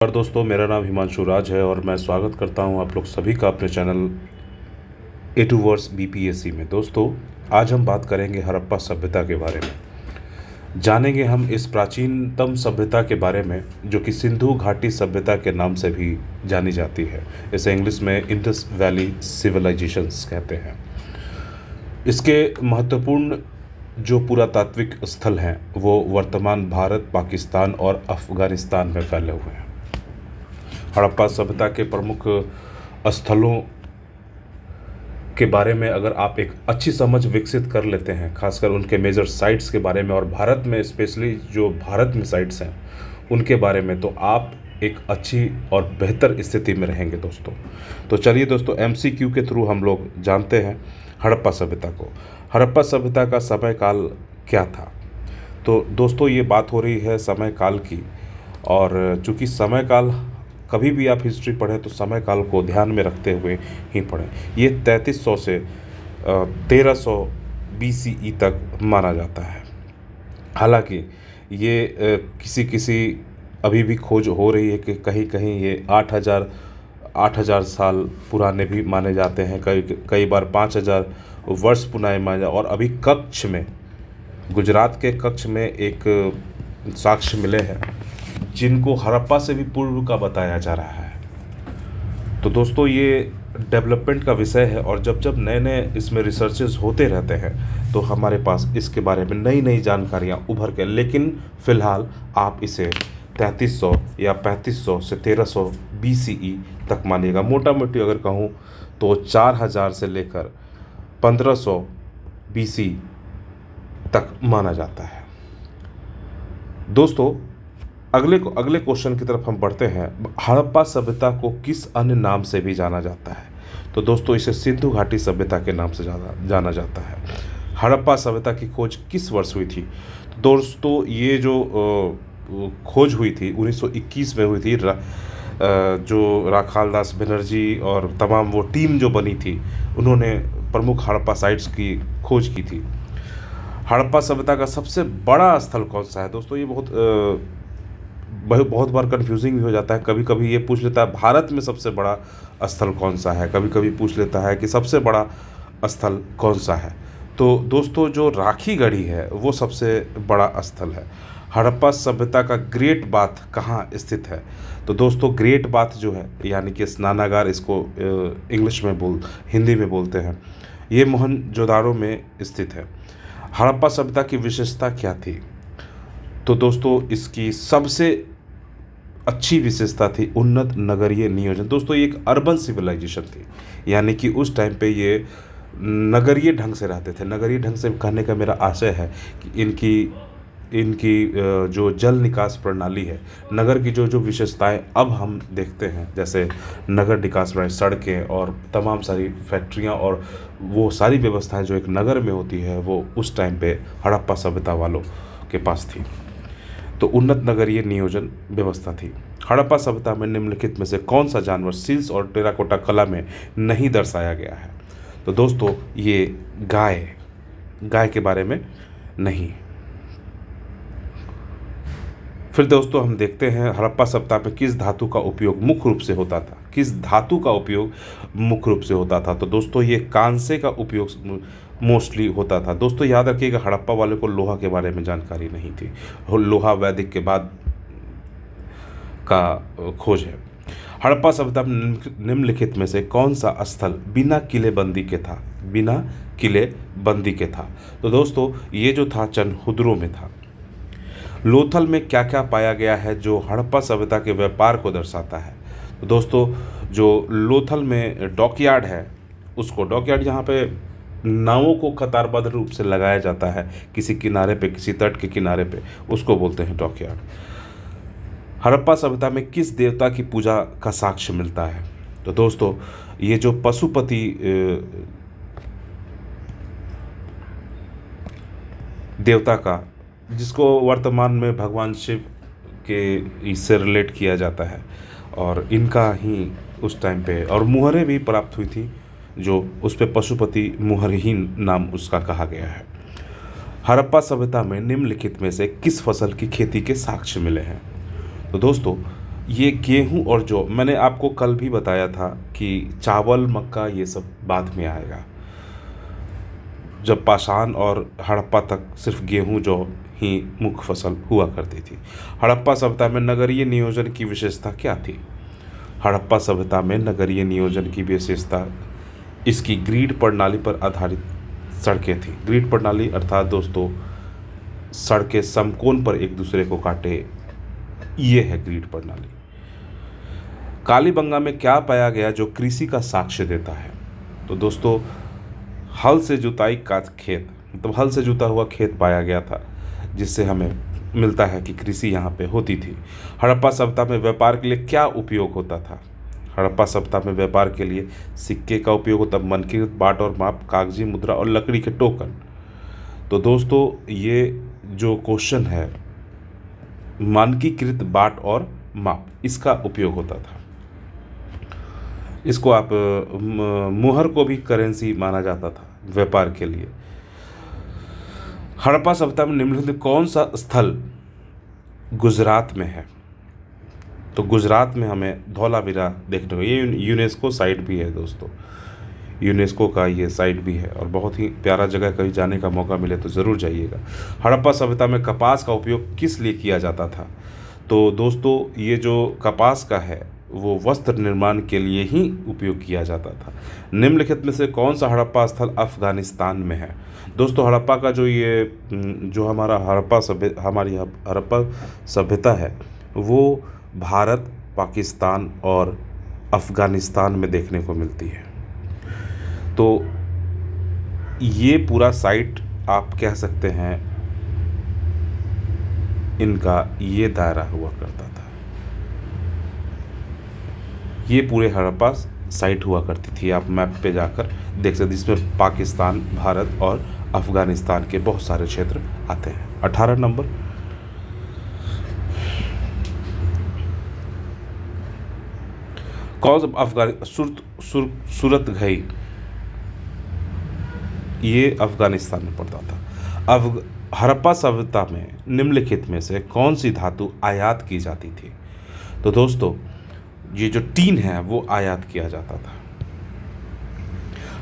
और दोस्तों, मेरा नाम हिमांशु राज है और मैं स्वागत करता हूं आप लोग सभी का अपने चैनल ए टू वर्स बीपीएससी में। दोस्तों, आज हम बात करेंगे हड़प्पा सभ्यता के बारे में। जानेंगे हम इस प्राचीनतम सभ्यता के बारे में जो कि सिंधु घाटी सभ्यता के नाम से भी जानी जाती है। इसे इंग्लिश में इंडस वैली सिविलाइजेशंस कहते हैं। इसके महत्वपूर्ण जो पुरातात्विक स्थल हैं वो वर्तमान भारत, पाकिस्तान और अफ़गानिस्तान में फैले हुए हैं। हड़प्पा सभ्यता के प्रमुख स्थलों के बारे में अगर आप एक अच्छी समझ विकसित कर लेते हैं, खासकर उनके मेजर साइट्स के बारे में और भारत में स्पेशली जो भारत में साइट्स हैं उनके बारे में, तो आप एक अच्छी और बेहतर स्थिति में रहेंगे दोस्तों। तो चलिए दोस्तों, एमसीक्यू के थ्रू हम लोग जानते हैं हड़प्पा सभ्यता को। हड़प्पा सभ्यता का समय काल क्या था? तो दोस्तों, ये बात हो रही है समय काल की, और चूँकि समय काल कभी भी आप हिस्ट्री पढ़ें तो समय काल को ध्यान में रखते हुए ही पढ़ें। ये 3300 से 1300 BCE तक माना जाता है। हालांकि ये किसी अभी भी खोज हो रही है कि कहीं कहीं ये 8000 साल पुराने भी माने जाते हैं, कई बार 5000 वर्ष पुराने माने और अभी कच्छ में, गुजरात के कच्छ में एक साक्ष्य मिले हैं जिनको हड़प्पा से भी पूर्व का बताया जा रहा है। तो दोस्तों, ये डेवलपमेंट का विषय है और जब जब नए नए इसमें रिसर्चेस होते रहते हैं तो हमारे पास इसके बारे में नई नई जानकारियाँ उभर के, लेकिन फ़िलहाल आप इसे 3300 या 3500 से 1300 BCE तक मानिएगा। मोटा मोटी अगर कहूँ तो 4000 से लेकर 1500 BC तक माना जाता है। दोस्तों, अगले क्वेश्चन की तरफ हम बढ़ते हैं। हड़प्पा सभ्यता को किस अन्य नाम से भी जाना जाता है? तो दोस्तों, इसे सिंधु घाटी सभ्यता के नाम से जाना जाता है। हड़प्पा सभ्यता की खोज किस वर्ष हुई थी? तो दोस्तों, ये जो खोज हुई थी 1921 में हुई थी। जो राखालदास बनर्जी और तमाम वो टीम जो बनी थी, उन्होंने प्रमुख हड़प्पा साइट्स की खोज की थी। हड़प्पा सभ्यता का सबसे बड़ा स्थल कौन सा है? दोस्तों, ये बहुत बार कंफ्यूजिंग भी हो जाता है। कभी कभी ये पूछ लेता है भारत में सबसे बड़ा स्थल कौन सा है, कभी कभी पूछ लेता है कि सबसे बड़ा स्थल कौन सा है। तो दोस्तों, जो राखी गढ़ी है वो सबसे बड़ा स्थल है। हड़प्पा सभ्यता का ग्रेट बाथ कहाँ स्थित है? तो दोस्तों, ग्रेट बाथ जो है यानी कि स्नानागार, इसको हिंदी में बोलते हैं, ये मोहनजोदाड़ो में स्थित है। हड़प्पा सभ्यता की विशेषता क्या थी? तो दोस्तों, इसकी सबसे अच्छी विशेषता थी उन्नत नगरीय नियोजन। दोस्तों, ये एक अर्बन सिविलाइजेशन थी, यानी कि उस टाइम पे ये नगरीय ढंग से रहते थे। नगरीय ढंग से कहने का मेरा आशय है कि इनकी जो जल निकास प्रणाली है, नगर की जो विशेषताएं अब हम देखते हैं, जैसे नगर निकास प्रणाली, सड़कें और तमाम सारी फैक्ट्रियां और वो सारी व्यवस्थाएं जो एक नगर में होती है, वो उस टाइम पे हड़प्पा सभ्यता वालों के पास थी। तो उन्नत नगरीय नियोजन व्यवस्था थी। हड़प्पा सभ्यता में निम्नलिखित में से कौन सा जानवर सील्स और टेराकोटा कला में नहीं दर्शाया गया है? तो दोस्तों, ये गाय के बारे में नहीं। फिर दोस्तों, हम देखते हैं हड़प्पा सभ्यता में किस धातु का उपयोग मुख्य रूप से होता था? किस धातु का उपयोग मुख्य रूप से होता था? तो दोस्तों, ये कांसे का उपयोग मोस्टली होता था। दोस्तों, याद रखिएगा, हड़प्पा वाले को लोहा के बारे में जानकारी नहीं थी। लोहा वैदिक के बाद का खोज है। हड़प्पा सभ्यता में निम्नलिखित में से कौन सा स्थल बिना किलेबंदी के था? तो दोस्तों, ये जो था चनहुद्रो में था। लोथल में क्या क्या पाया गया है जो हड़प्पा सभ्यता के व्यापार को दर्शाता है? तो दोस्तों, जो लोथल में डॉकयार्ड है, उसको डॉकयार्ड जहाँ पे नावों को कतारबद्ध रूप से लगाया जाता है किसी किनारे पे, किसी तट के किनारे पे, उसको बोलते हैं डॉकयार्ड। हड़प्पा सभ्यता में किस देवता की पूजा का साक्ष्य मिलता है? तो दोस्तों, ये जो पशुपति देवता का, जिसको वर्तमान में भगवान शिव के इससे रिलेट किया जाता है, और इनका ही उस टाइम पे और मुहरें भी प्राप्त हुई थी, जो उस पे पशुपति मुहरहीन नाम उसका कहा गया है। हड़प्पा सभ्यता में निम्नलिखित में से किस फसल की खेती के साक्ष्य मिले हैं? तो दोस्तों, ये गेहूं और जौ, मैंने आपको कल भी बताया था कि चावल मक्का ये सब बाद में आएगा। जब पाषाण और हड़प्पा तक सिर्फ गेहूं जौ ही मुख्य फसल हुआ करती थी। हड़प्पा सभ्यता में नगरीय नियोजन की विशेषता क्या थी? हड़प्पा सभ्यता में नगरीय नियोजन की विशेषता इसकी ग्रिड प्रणाली पर आधारित सड़कें थी। ग्रिड प्रणाली अर्थात दोस्तों सड़कें समकोण पर एक दूसरे को काटे, ये है ग्रिड प्रणाली। कालीबंगा में क्या पाया गया जो कृषि का साक्ष्य देता है? तो दोस्तों हल से जुताई का खेत, मतलब हल से जुता हुआ खेत पाया गया था, जिससे हमें मिलता है कि कृषि यहाँ पे होती थी। हड़प्पा सभ्यता में व्यापार के लिए क्या उपयोग होता था? हड़प्पा सभ्यता में व्यापार के लिए सिक्के का उपयोग होता, मानकीकृत बाट और माप, कागजी मुद्रा और लकड़ी के टोकन। तो दोस्तों ये जो क्वेश्चन है, मानकीकृत बाट और माप, इसका उपयोग होता था। इसको आप मुहर को भी करेंसी माना जाता था व्यापार के लिए। हड़प्पा सभ्यता में निम्नलिखित कौन सा स्थल गुजरात में है? तो गुजरात में हमें धौलावीरा देखने को, ये यूनेस्को साइट भी है दोस्तों, यूनेस्को का ये साइट भी है और बहुत ही प्यारा जगह, कहीं जाने का मौका मिले तो ज़रूर जाइएगा। हड़प्पा सभ्यता में कपास का उपयोग किस लिए किया जाता था? तो दोस्तों ये जो कपास का है वो वस्त्र निर्माण के लिए ही उपयोग किया जाता था। निम्नलिखित में से कौन सा हड़प्पा स्थल अफगानिस्तान में है? दोस्तों हड़प्पा का जो हमारी हड़प्पा सभ्यता है वो भारत, पाकिस्तान और अफगानिस्तान में देखने को मिलती है। तो ये पूरा साइट आप कह सकते हैं इनका ये दायरा हुआ करता था। ये पूरे हड़प्पा साइट हुआ करती थी, आप मैप पे जाकर देख सकते, जिसमें पाकिस्तान, भारत और अफगानिस्तान के बहुत सारे क्षेत्र आते हैं। 18 नंबर, कौन सा सूरतगढ़, ये अफगानिस्तान में पड़ता था। हड़प्पा सभ्यता में निम्नलिखित में से कौन सी धातु आयात की जाती थी? तो दोस्तों ये जो टीन है वो आयात किया जाता था।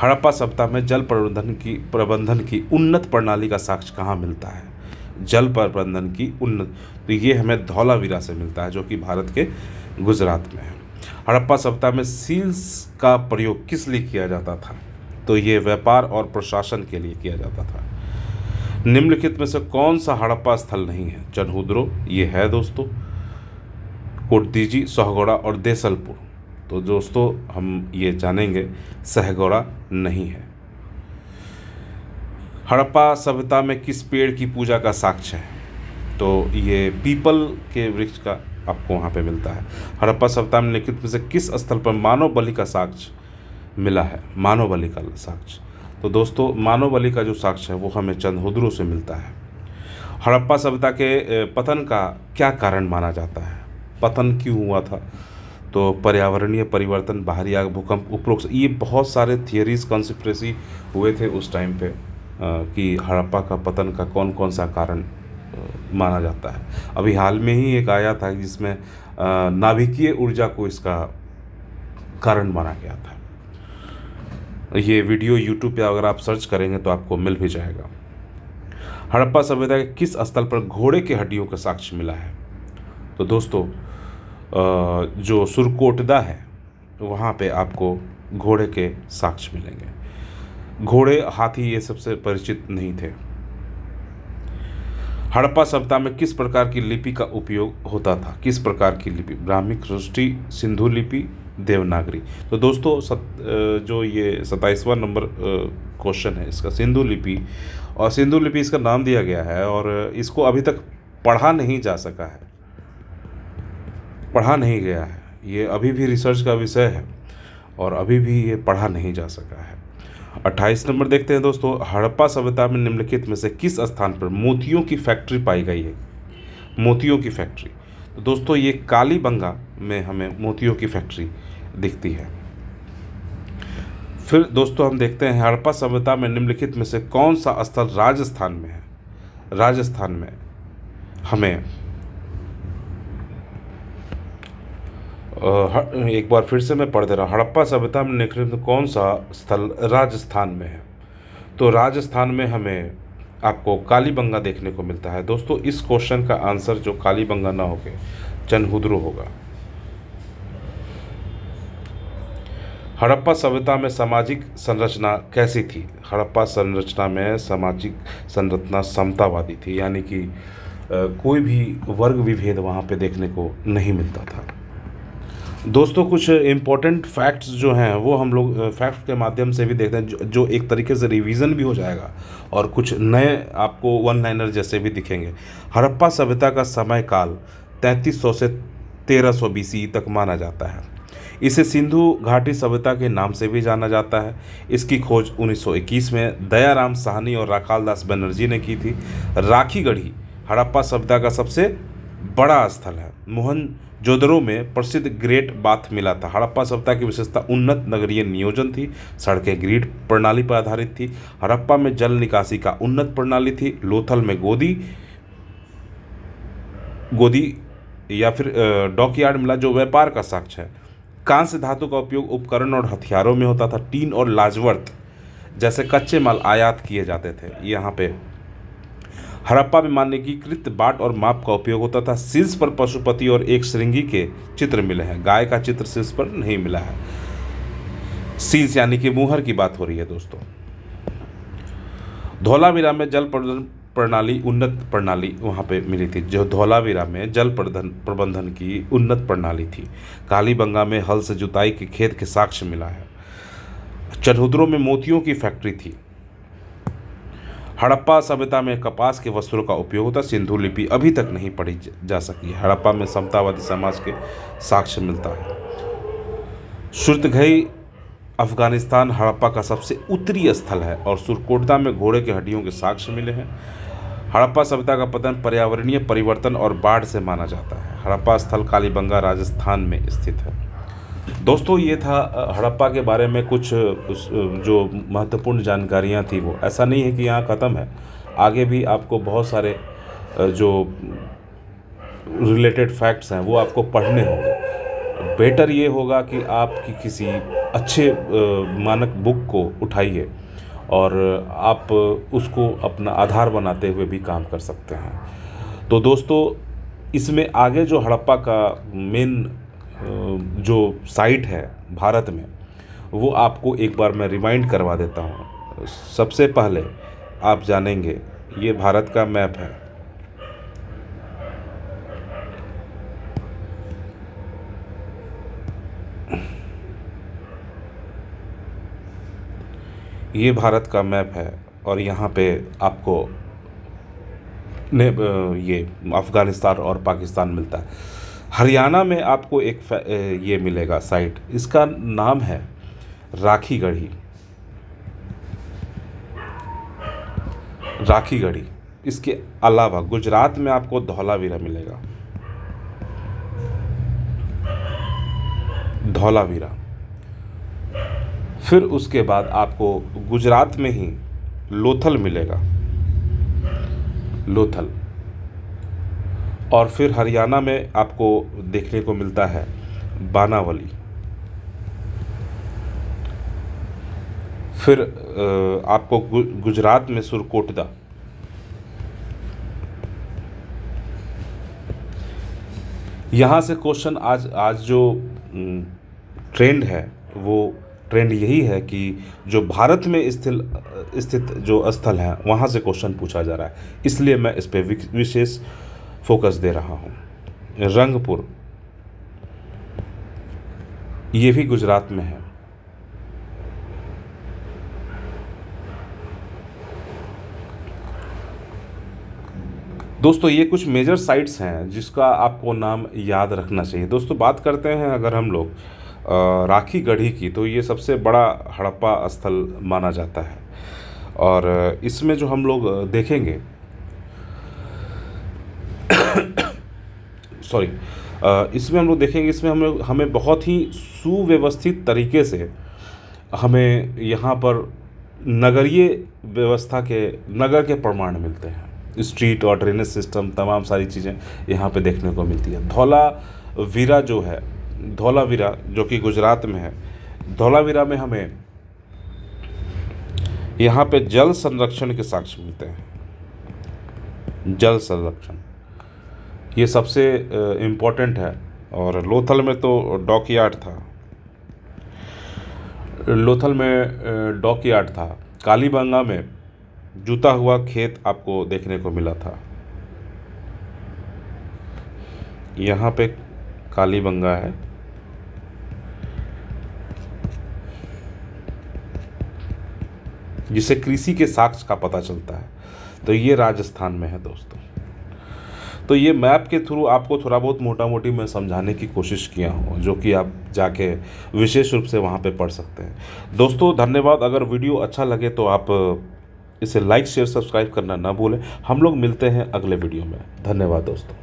हड़प्पा सभ्यता में जल प्रबंधन की उन्नत प्रणाली का साक्ष्य कहाँ मिलता है? जल प्रबंधन की उन्नत, तो ये हमें धौलावीरा से मिलता है जो कि भारत के गुजरात में है। हड़प्पा सभ्यता में सील्स का प्रयोग किस लिए किया जाता था? तो ये व्यापार और प्रशासन के लिए किया जाता था। निम्नलिखित में से कौन सा हड़प्पा स्थल नहीं है? चनहुद्रो ये है दोस्तों, कोटदीजी, सोहगौड़ा और देसलपुर। तो दोस्तों हम ये जानेंगे सहगौड़ा नहीं है। हड़प्पा सभ्यता में किस पेड़ की पूजा का साक्ष्य है? तो ये पीपल के वृक्ष का आपको वहाँ पे मिलता है। हड़प्पा सभ्यता में लिखित में से किस स्थल पर मानव बलि का साक्ष्य मिला है? मानव बलि का साक्ष्य, तो दोस्तों मानव बलि का जो साक्ष्य है वो हमें चंदहुद्रो से मिलता है। हड़प्पा सभ्यता के पतन का क्या कारण माना जाता है? पतन क्यों हुआ था? तो पर्यावरणीय परिवर्तन, बाहरी आग, भूकंप, उपरोक्त, ये बहुत सारे थियरीज, कॉन्स्पिरेसी हुए थे उस टाइम पे कि हड़प्पा का पतन का कौन कौन सा कारण माना जाता है। अभी हाल में ही एक आया था जिसमें नाभिकीय ऊर्जा को इसका कारण माना गया था। ये वीडियो यूट्यूब पे अगर आप सर्च करेंगे तो आपको मिल भी जाएगा। हड़प्पा सभ्यता के किस स्थल पर घोड़े के हड्डियों का साक्ष्य मिला है? तो दोस्तों जो सुरकोटदा है वहाँ पे आपको घोड़े के साक्ष्य मिलेंगे। घोड़े, हाथी ये सबसे परिचित नहीं थे। हड़प्पा सभ्यता में किस प्रकार की लिपि का उपयोग होता था? किस प्रकार की लिपि? ब्राह्मी, खरोष्टी, सिंधु लिपि, देवनागरी। तो दोस्तों जो ये 27वां नंबर क्वेश्चन है इसका सिंधु लिपि, और सिंधु लिपि इसका नाम दिया गया है और इसको अभी तक पढ़ा नहीं जा सका है, पढ़ा नहीं गया है। ये अभी भी रिसर्च का विषय है और अभी भी ये पढ़ा नहीं जा सका है। 28 नंबर देखते हैं दोस्तों, हड़प्पा सभ्यता में निम्नलिखित में से किस स्थान पर मोतियों की फैक्ट्री पाई गई है? मोतियों की फैक्ट्री, तो दोस्तों ये कालीबंगा में हमें मोतियों की फैक्ट्री दिखती है। फिर दोस्तों हम देखते हैं हड़प्पा सभ्यता में निम्नलिखित में से कौन सा स्थल राजस्थान में है? राजस्थान में हमें एक बार फिर से मैं पढ़ दे रहा हूँ। हड़प्पा सभ्यता में निम्नलिखित कौन सा स्थल राजस्थान में है? तो राजस्थान में हमें आपको कालीबंगा देखने को मिलता है। दोस्तों इस क्वेश्चन का आंसर जो कालीबंगा ना होके चनहुद्रो होगा। हड़प्पा सभ्यता में सामाजिक संरचना कैसी थी? हड़प्पा संरचना में सामाजिक संरचना समतावादी थी, यानी कि कोई भी वर्ग विभेद वहाँ पे देखने को नहीं मिलता था। दोस्तों कुछ इम्पोर्टेंट फैक्ट्स जो हैं वो हम लोग फैक्ट के माध्यम से भी देखते हैं, जो एक तरीके से रिवीजन भी हो जाएगा और कुछ नए आपको वन लाइनर जैसे भी दिखेंगे। हड़प्पा सभ्यता का समय काल 3300 से 1300 BCE तक माना जाता है। इसे सिंधु घाटी सभ्यता के नाम से भी जाना जाता है। इसकी खोज 1921 में दयाराम साहनी और राखाल दास बनर्जी ने की थी। राखीगढ़ी हड़प्पा सभ्यता का सबसे बड़ा स्थल है। मोहनजोदड़ो में प्रसिद्ध ग्रेट बाथ मिला था। हड़प्पा सभ्यता की विशेषता उन्नत नगरीय नियोजन थी। सड़कें ग्रिड प्रणाली पर आधारित थी। हड़प्पा में जल निकासी का उन्नत प्रणाली थी। लोथल में गोदी या फिर डॉकयार्ड मिला, जो व्यापार का साक्ष्य है। कांस्य धातु का उपयोग उपकरण और हथियारों में होता था। टीन और लाजवर्त जैसे कच्चे माल आयात किए जाते थे। यहाँ पे हड़प्पा में मानकीकृत बाट और माप का उपयोग होता था। शीर्ष पर पशुपति और एक श्रृंगी के चित्र मिले हैं। गाय का चित्र शीर्ष पर नहीं मिला है। शीर्ष यानी कि मुहर की बात हो रही है दोस्तों। धौलावीरा में जल प्रणाली उन्नत प्रणाली वहाँ पे मिली थी। जो धौलावीरा में जल प्रबंधन की उन्नत प्रणाली थी। कालीबंगा में हल से जुताई के खेत के साक्ष्य मिला है। चनहुद्रो में मोतियों की फैक्ट्री थी। हड़प्पा सभ्यता में कपास के वस्त्रों का उपयोग होता। सिंधु लिपि अभी तक नहीं पढ़ी जा सकी। हड़प्पा में समतावादी समाज के साक्ष्य मिलता है। सुरतगई अफगानिस्तान हड़प्पा का सबसे उत्तरी स्थल है और सुरकोटदा में घोड़े की हड्डियों के साक्ष्य मिले हैं। हड़प्पा सभ्यता का पतन पर्यावरणीय परिवर्तन और बाढ़ से माना जाता है। हड़प्पा स्थल कालीबंगा राजस्थान में स्थित है। दोस्तों ये था हड़प्पा के बारे में कुछ जो महत्वपूर्ण जानकारियाँ थी। वो ऐसा नहीं है कि यहाँ ख़त्म है, आगे भी आपको बहुत सारे जो रिलेटेड फैक्ट्स हैं वो आपको पढ़ने होंगे। बेटर ये होगा कि आपकी किसी अच्छे मानक बुक को उठाइए और आप उसको अपना आधार बनाते हुए भी काम कर सकते हैं। तो दोस्तों इसमें आगे जो हड़प्पा का मेन जो साइट है भारत में, वो आपको एक बार मैं रिमाइंड करवा देता हूँ। सबसे पहले आप जानेंगे ये भारत का मैप है। ये भारत का मैप है और यहाँ पे आपको ये अफ़गानिस्तान और पाकिस्तान मिलता है। हरियाणा में आपको एक ये मिलेगा साइट, इसका नाम है राखीगढ़ी। राखीगढ़ी। इसके अलावा गुजरात में आपको धौलावीरा मिलेगा। धौलावीरा। फिर उसके बाद आपको गुजरात में ही लोथल मिलेगा। लोथल। और फिर हरियाणा में आपको देखने को मिलता है बानावली। फिर आपको गुजरात में सुरकोटदा। यहाँ से क्वेश्चन आज जो ट्रेंड है वो ट्रेंड यही है कि जो भारत में स्थित जो स्थल हैं वहाँ से क्वेश्चन पूछा जा रहा है, इसलिए मैं इस पर विशेष फोकस दे रहा हूँ। रंगपुर, ये भी गुजरात में है। दोस्तों ये कुछ मेजर साइट्स हैं जिसका आपको नाम याद रखना चाहिए। दोस्तों बात करते हैं अगर हम लोग राखीगढ़ी की, तो ये सबसे बड़ा हड़प्पा स्थल माना जाता है। और इसमें जो हम लोग देखेंगे इसमें हम लोग देखेंगे, इसमें हमें बहुत ही सुव्यवस्थित तरीके से हमें यहाँ पर नगरीय व्यवस्था के नगर के प्रमाण मिलते हैं। स्ट्रीट और ड्रेनेज सिस्टम तमाम सारी चीज़ें यहाँ पे देखने को मिलती है। धौलावीरा जो है धौलावीरा जो कि गुजरात में है। धौलावीरा में हमें यहाँ पे जल संरक्षण के साक्ष्य मिलते हैं। जल संरक्षण ये सबसे इम्पोर्टेंट है। और लोथल में तो डॉकयार्ड था। लोथल में डॉकयार्ड था। कालीबंगा में जूता हुआ खेत आपको देखने को मिला था। यहाँ पे कालीबंगा है। जिसे कृषि के साक्ष्य का पता चलता है। तो ये राजस्थान में है दोस्तों। तो ये मैप के थ्रू आपको थोड़ा बहुत मोटा मोटी मैं समझाने की कोशिश किया हूँ, जो कि आप जाके विशेष रूप से वहाँ पे पढ़ सकते हैं। दोस्तों धन्यवाद। अगर वीडियो अच्छा लगे तो आप इसे लाइक शेयर सब्सक्राइब करना ना भूलें। हम लोग मिलते हैं अगले वीडियो में। धन्यवाद दोस्तों।